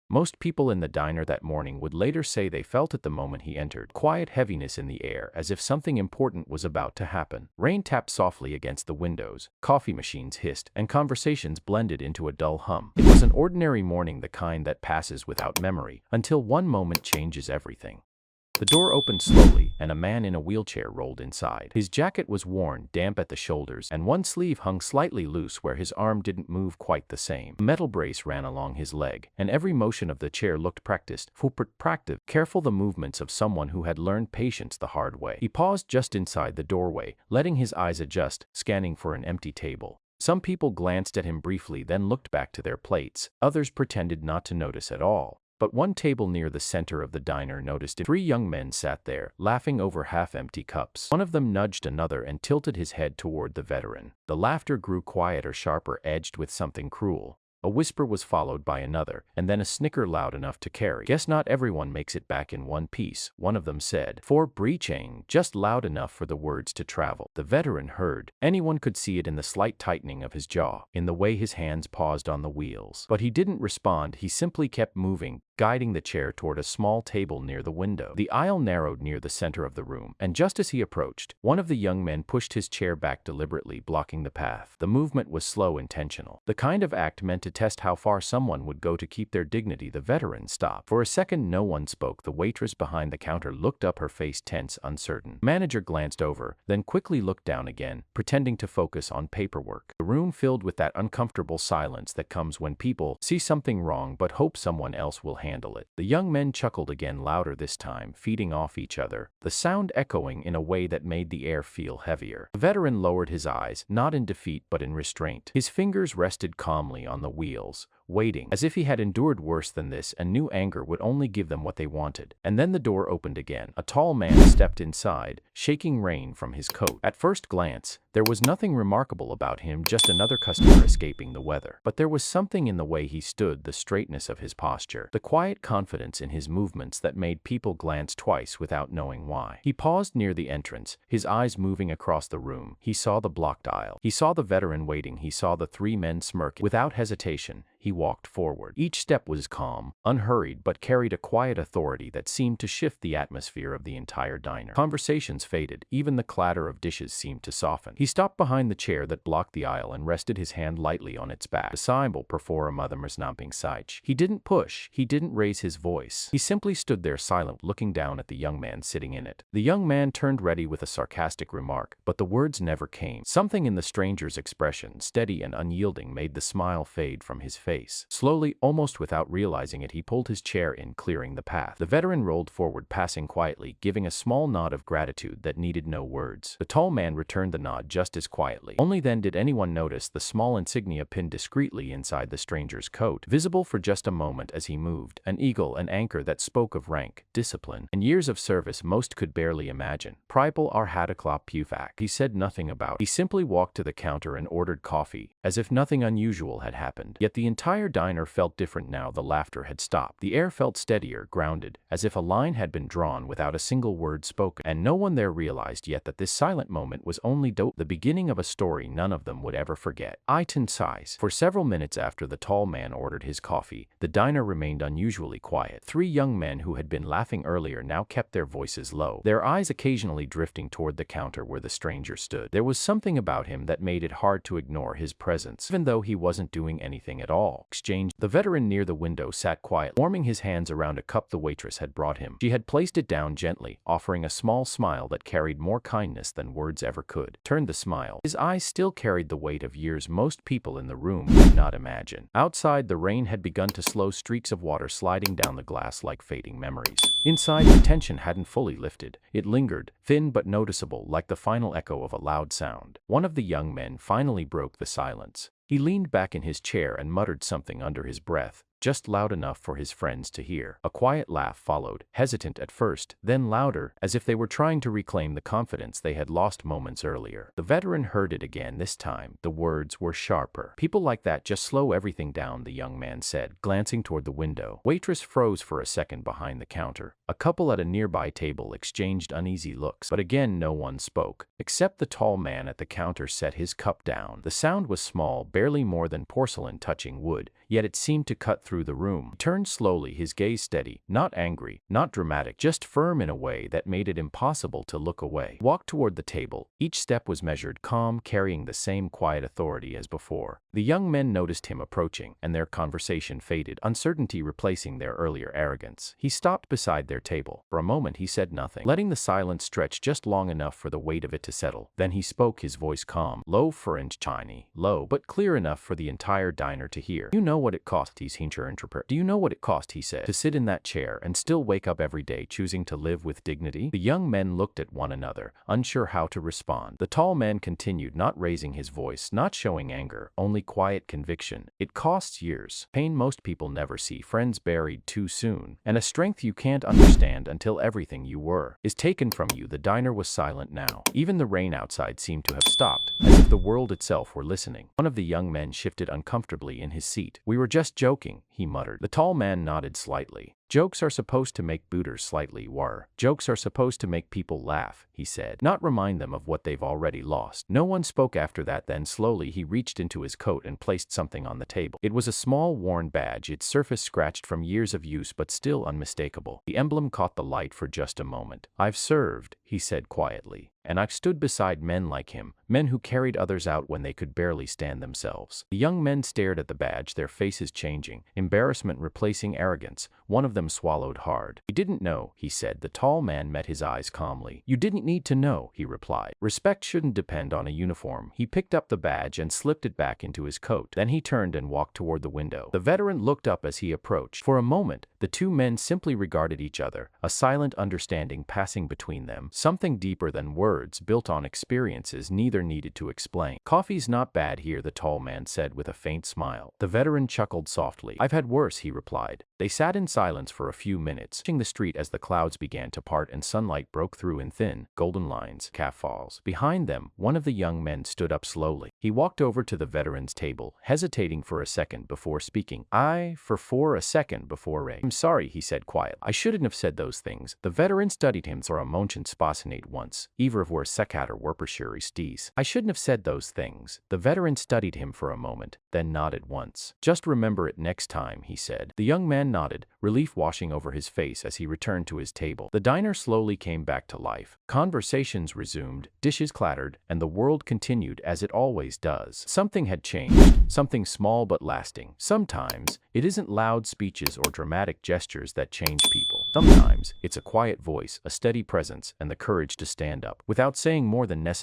Most people in the diner that morning would later say they felt it the moment he entered. Quiet heaviness in the air, as if something important was about to happen. Rain tapped softly against the windows, coffee machines hissed, and conversations blended into a dull hum. It was an ordinary morning, the kind that passes without memory, until one moment changes everything. The door opened slowly, and a man in a wheelchair rolled inside. His jacket was worn, damp at the shoulders, and one sleeve hung slightly loose where his arm didn't move quite the same. A metal brace ran along his leg, and every motion of the chair looked practiced, careful, the movements of someone who had learned patience the hard way. He paused just inside the doorway, letting his eyes adjust, scanning for an empty table. Some people glanced at him briefly, then looked back to their plates. Others pretended not to notice at all. But one table near the center of the diner noticed him. 3 young men sat there, laughing over half-empty cups. One of them nudged another and tilted his head toward the veteran. The laughter grew quieter, sharper, edged with something cruel. A whisper was followed by another, and then a snicker loud enough to carry. "Guess not everyone makes it back in one piece," one of them said. "For breaching," just loud enough for the words to travel. The veteran heard. Anyone could see it in the slight tightening of his jaw, in the way his hands paused on the wheels. But he didn't respond. He simply kept moving, guiding the chair toward a small table near the window. The aisle narrowed near the center of the room, and just as he approached, one of the young men pushed his chair back deliberately, blocking the path. The movement was slow, intentional, the kind of act meant to test how far someone would go to keep their dignity. The veteran stopped. For a second, no one spoke. The waitress behind the counter looked up, her face tense, uncertain. The manager glanced over, then quickly looked down again, pretending to focus on paperwork. The room filled with that uncomfortable silence that comes when people see something wrong but hope someone else will handle it. The young men chuckled again, louder this time, feeding off each other, the sound echoing in a way that made the air feel heavier. The veteran lowered his eyes, not in defeat but in restraint. His fingers rested calmly on the wheels, waiting, as if he had endured worse than this and knew anger would only give them what they wanted. And then the door opened again. A tall man stepped inside, shaking rain from his coat. At first glance, there was nothing remarkable about him, just another customer escaping the weather. But there was something in the way he stood, the straightness of his posture, the quiet confidence in his movements that made people glance twice without knowing why. He paused near the entrance, his eyes moving across the room. He saw the blocked aisle. He saw the veteran waiting. He saw the 3 men smirking. Without hesitation, he walked forward. Each step was calm, unhurried, but carried a quiet authority that seemed to shift the atmosphere of the entire diner. Conversations faded. Even the clatter of dishes seemed to soften. He stopped behind the chair that blocked the aisle and rested his hand lightly on its back. The symbol before a Mothermersnamping. He didn't push. He didn't raise his voice. He simply stood there silent, looking down at the young man sitting in it. The young man turned ready with a sarcastic remark, but the words never came. Something in the stranger's expression, steady and unyielding, made the smile fade from his face. Slowly, almost without realizing it, he pulled his chair in, clearing the path. The veteran rolled forward, passing quietly, giving a small nod of gratitude that needed no words. The tall man returned the nod just as quietly. Only then did anyone notice the small insignia pinned discreetly inside the stranger's coat, visible for just a moment as he moved, an eagle, an anchor that spoke of rank, discipline, and years of service most could barely imagine. "Pripal Arhadaklop Pufak," he said nothing about. He simply walked to the counter and ordered coffee, as if nothing unusual had happened. Yet the entire diner felt different now. The laughter had stopped. The air felt steadier, grounded, as if a line had been drawn without a single word spoken. And no one there realized yet that this silent moment was only the beginning of a story none of them would ever forget. Iton sighs. For several minutes after the tall man ordered his coffee, the diner remained unusually quiet. 3 young men who had been laughing earlier now kept their voices low, their eyes occasionally drifting toward the counter where the stranger stood. There was something about him that made it hard to ignore his presence, even though he wasn't doing anything at all. The veteran near the window sat quietly, warming his hands around a cup the waitress had brought him. She had placed it down gently, offering a small smile that carried more kindness than words ever could. Turned the smile. His eyes still carried the weight of years most people in the room could not imagine. Outside, the rain had begun to slow, streaks of water sliding down the glass like fading memories. Inside, the tension hadn't fully lifted. It lingered, thin but noticeable, like the final echo of a loud sound. One of the young men finally broke the silence. He leaned back in his chair and muttered something under his breath, just loud enough for his friends to hear. A quiet laugh followed, hesitant at first, then louder, as if they were trying to reclaim the confidence they had lost moments earlier. The veteran heard it again. This time, the words were sharper. "People like that just slow everything down," the young man said, glancing toward the window. Waitress froze for a second behind the counter. A couple at a nearby table exchanged uneasy looks, but again no one spoke, except the tall man at the counter set his cup down. The sound was small, barely more than porcelain touching wood, yet it seemed to cut through the room. He turned slowly, his gaze steady, not angry, not dramatic, just firm in a way that made it impossible to look away. He walked toward the table. Each step was measured, calm, carrying the same quiet authority as before. The young men noticed him approaching, and their conversation faded, uncertainty replacing their earlier arrogance. He stopped beside their table. For a moment he said nothing, letting the silence stretch just long enough for the weight of it to settle. Then he spoke, his voice calm, low for Chinese, low, but clear enough for the entire diner to hear. "You know what it cost," he interpreted. "Do you know what it cost," he said, "to sit in that chair and still wake up every day choosing to live with dignity?" The young men looked at one another, unsure how to respond. The tall man continued, not raising his voice, not showing anger, only quiet conviction. "It costs years, pain most people never see, friends buried too soon, and a strength you can't understand until everything you were is taken from you." The diner was silent now. Even the rain outside seemed to have stopped, as if the world itself were listening. One of the young men shifted uncomfortably in his seat. "We were just joking," he muttered. The tall man nodded slightly. "Jokes are supposed to make booters slightly war. Jokes are supposed to make people laugh," he said, "not remind them of what they've already lost." No one spoke after that. Then slowly he reached into his coat and placed something on the table. It was a small worn badge, its surface scratched from years of use but still unmistakable. The emblem caught the light for just a moment. "I've served," he said quietly, "and I've stood beside men like him, men who carried others out when they could barely stand themselves." The young men stared at the badge, their faces changing, embarrassment replacing arrogance. One of them swallowed hard. "You didn't know," he said. The tall man met his eyes calmly. "You didn't need to know," he replied. "Respect shouldn't depend on a uniform." He picked up the badge and slipped it back into his coat. Then he turned and walked toward the window. The veteran looked up as he approached. For a moment, the two men simply regarded each other, a silent understanding passing between them, something deeper than words, built on experiences neither needed to explain. "Coffee's not bad here," the tall man said with a faint smile. The veteran chuckled softly. "I've had worse," he replied. They sat in silence for a few minutes, watching the street as the clouds began to part and sunlight broke through in thin, golden lines, calf falls. Behind them, one of the young men stood up slowly. He walked over to the veteran's table, hesitating for a second before speaking. For a second before "I'm sorry," he said quietly. "I shouldn't have said those things." The veteran studied him for a moment. "Spassinate once. Iver vor sekater warpershuri sties." "I shouldn't have said those things." The veteran studied him for a moment, then nodded once. "Just remember it next time," he said. The young man nodded, relief washing over his face as he returned to his table. The diner slowly came back to life. Conversations resumed, dishes clattered, and the world continued as it always does. Something had changed, something small but lasting. Sometimes, it isn't loud speeches or dramatic gestures that change people. Sometimes, it's a quiet voice, a steady presence, and the courage to stand up without saying more than necessary.